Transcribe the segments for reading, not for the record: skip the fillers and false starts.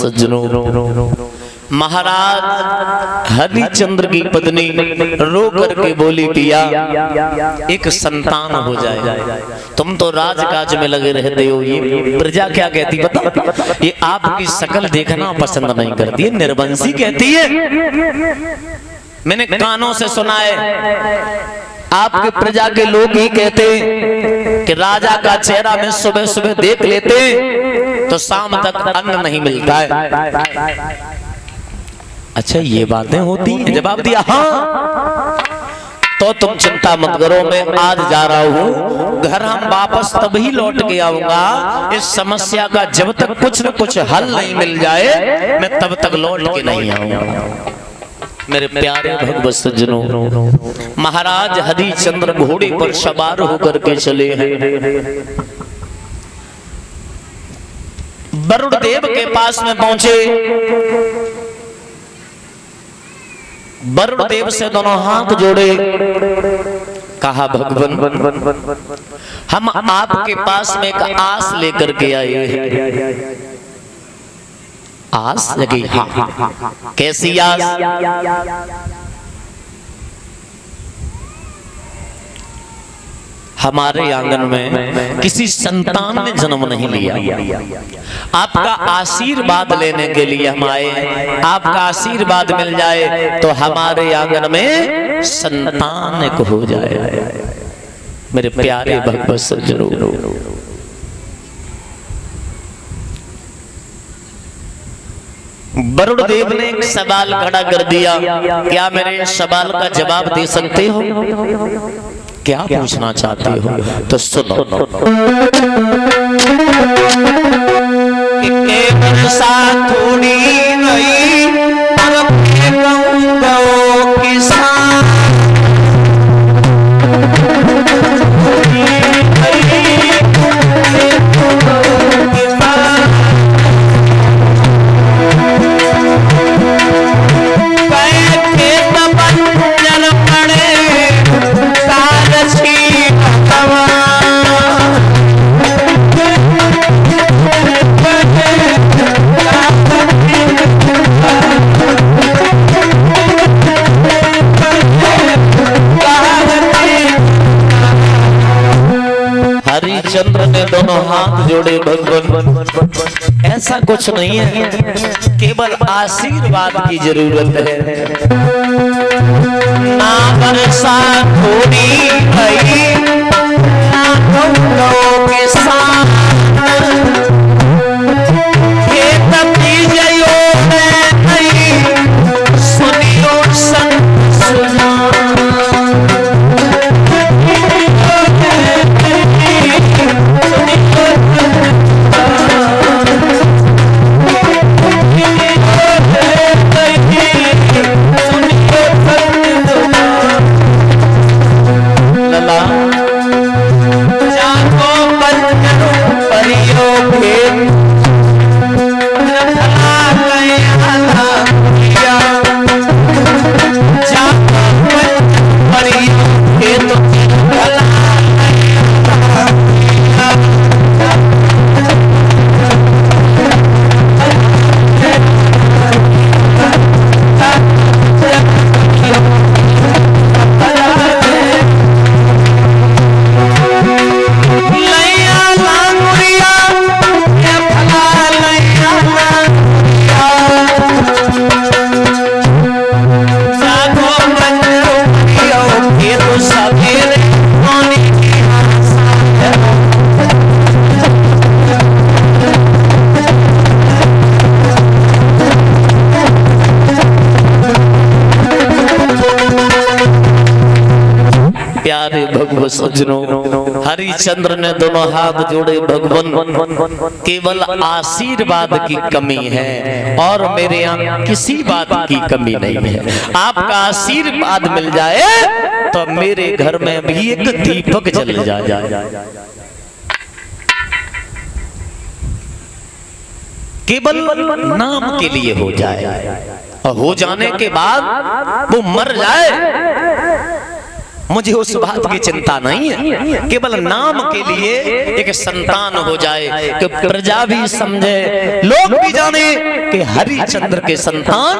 सज्जनों, महाराज हरिश्चंद्र की पत्नी रो करके बोली, पिया एक संतान हो जाए। तुम तो राजकाज में लगे रहते हो, ये प्रजा क्या कहती बता? ये आपकी शकल देखना पसंद नहीं करती है, निर्वंशी कहती है। मैंने कानों से सुना है आपके प्रजा के लोग ही कहते कि राजा का चेहरा में सुबह सुबह देख लेते तो शाम तक अन्न नहीं मिलता है। अच्छा ये बातें होती हैं? जवाब दिया हाँ। तो तुम चिंता मत करो, मैं आज जा रहा हूँ घर, हम वापस तभी लौट के आऊंगा। इस समस्या का जब तक कुछ न कुछ हल नहीं मिल जाए मैं तब तक लौट के नहीं आऊंगा। मेरे प्यारे भगवत सज्जनों, महाराज हरिश्चंद्र घोड़े पर सवार होकर के चले हैं। वरुण देव के पास में पहुंचे। वरुण देव से दोनों हाथ जोड़े, कहा भगवान हम आपके पास में एक आस लेकर के आए हैं। आस लगी? हाँ। कैसी आस? हमारे आंगन में किसी संतान ने जन्म नहीं लिया, आपका आशीर्वाद लेने के लिए हम आए। आपका आशीर्वाद मिल जाए तो हमारे आंगन में संतान एक हो जाए। मेरे प्यारे भगवत सज्जनों, वरुण देव ने एक सवाल खड़ा कर दिया, क्या मेरे सवाल का जवाब दे सकते हो? क्या पूछना चाहते हो? तो सुनो। थोड़ी गई हरिश्चंद्र ने दोनों हाथ जोड़े, भगवान ऐसा कुछ नहीं है, केवल आशीर्वाद की जरूरत है। ना वर्षा थोड़ी गई ना गौ के साथ खेत बीजयो में नहीं सुनियो संत सुना। भगवत सज्जनों, हरिश्चंद्र ने दोनों हाथ जोड़े, भगवान केवल आशीर्वाद की कमी है और मेरे यहाँ किसी बात की कमी नहीं है। आपका आशीर्वाद मिल जाए तो मेरे घर में भी एक दीपक जल जाए, केवल नाम के लिए हो जाए, और हो जाने के बाद वो मर जाए मुझे उस बात की चिंता नहीं है, केवल नाम के लिए एक संतान हो जाए कि प्रजा भी समझे, लोग भी जाने कि हरिचंद्र के संतान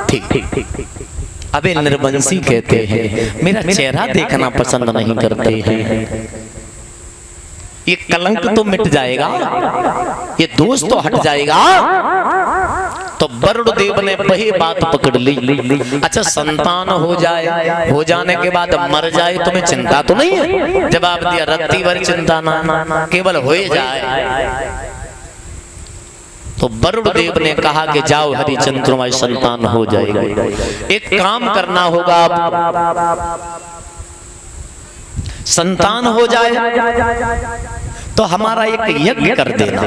ठीक। अबे निर्वंशी कहते हैं मेरा चेहरा देखना पसंद नहीं करते हैं, ये कलंक तो मिट जाएगा, ये दोष तो हट जाएगा। तो वरुण देव ने वही बात पकड़ ली। अच्छा संतान हो जाए, हो जाने के बाद मर जाए तुम्हें चिंता तो नहीं है? जवाब दिया रत्ती भर चिंता ना, केवल हो जाए। तो वरुण देव ने कहा कि जाओ हरिचंद्र तुम्हारी संतान हो जाएगा, एक काम करना होगा, संतान हो जाए तो हमारा एक यज्ञ कर देना,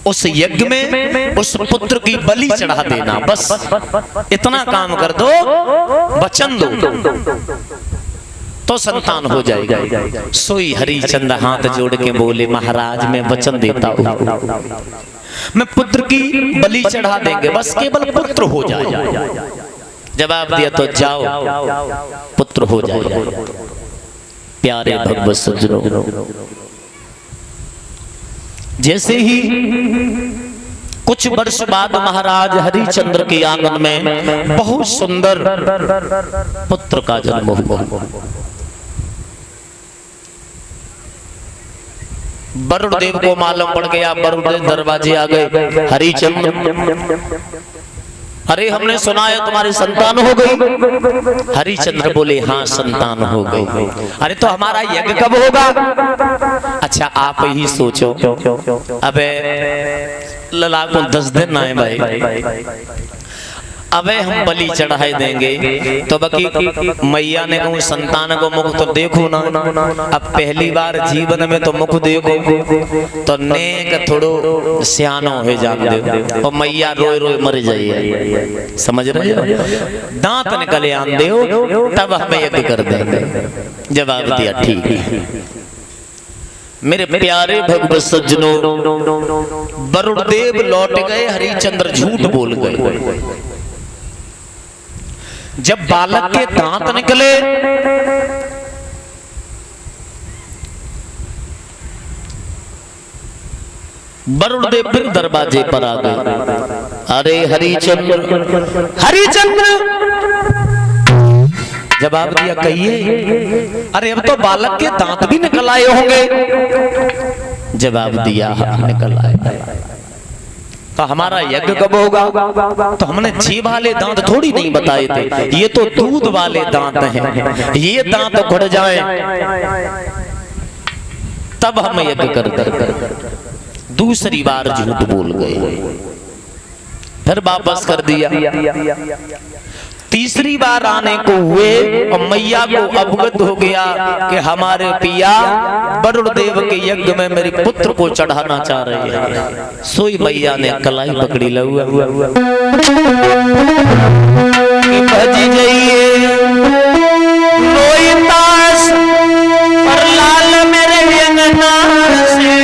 उस यज्ञ में उस पुत्र की बलि चढ़ा देना, बस इतना काम कर दो, वचन दो तो संतान हो जाएगा। सोई हरिचंद्र हाथ जोड़ के बोले महाराज मैं वचन देता हूँ, मैं पुत्र की बलि चढ़ा देंगे, बस केवल पुत्र हो जाए। जवाब दिया तो जाओ पुत्र हो जाएगा। प्यारे भगवत सज्जनों, जैसे ही कुछ वर्ष बाद महाराज हरिचंद्र के आंगन में बहुत सुंदर पुत्र का जन्म हुआ। वरुण देव को मालूम पड़ गया, वरुण देव दरवाजे आ गए, हरिचंद्र अरे हमने सुना है तुम्हारी संतान हो गई। हरिचंद्र बोले हाँ संतान हो गई। अरे तो हमारा यज्ञ कब होगा? अच्छा आप ही सोचो, अबे लला को 10 दिन आए भाई, अबे हम बलि चढ़ाई देंगे तो बाकी मैया ने कहूँ संतान को मुख तो देखो ना, अब पहली बार जीवन में तो मुख देखो तो नेक थोड़ो सियानो हो जान दे, और मैया रोए रोए मर जाइए, समझ रहे हो? दांत निकले आन दो तब हमें यज्ञ कर देंगे। जवाब दिया ठीक है। मेरे प्यारे भगवत सज्जनों, वरुण देव लौट गए, हरिचंद्र झूठ बोल गए। जब बालक के दांत निकले वरुण देव फिर दरवाजे पर आ गए। अरे हरिचंद्र, हरिचंद्र जवाब दिया कहिए। अरे अब तो बालक के दांत भी निकल आए होंगे। जवाब दिया निकल आए। तो हमारा यज्ञ कब होगा? तो हमने जी वाले दांत थोड़ी नहीं बताए थे, ये तो दूध वाले दांत हैं, ये दांत घुट जाए तब हम यज्ञ कर। दूसरी बार झूठ बोल गए, फिर वापस कर दिया। तीसरी बार आने को हुए और मैया को अवगत हो गया कि हमारे पिया वरुण देव के यज्ञ में मेरे पुत्र को चढ़ाना चाह रहे हैं। सोई मैया ने कलाई पकड़ी लहुआ भजी जाइए लोई तास पर लाल मेरे अंगना से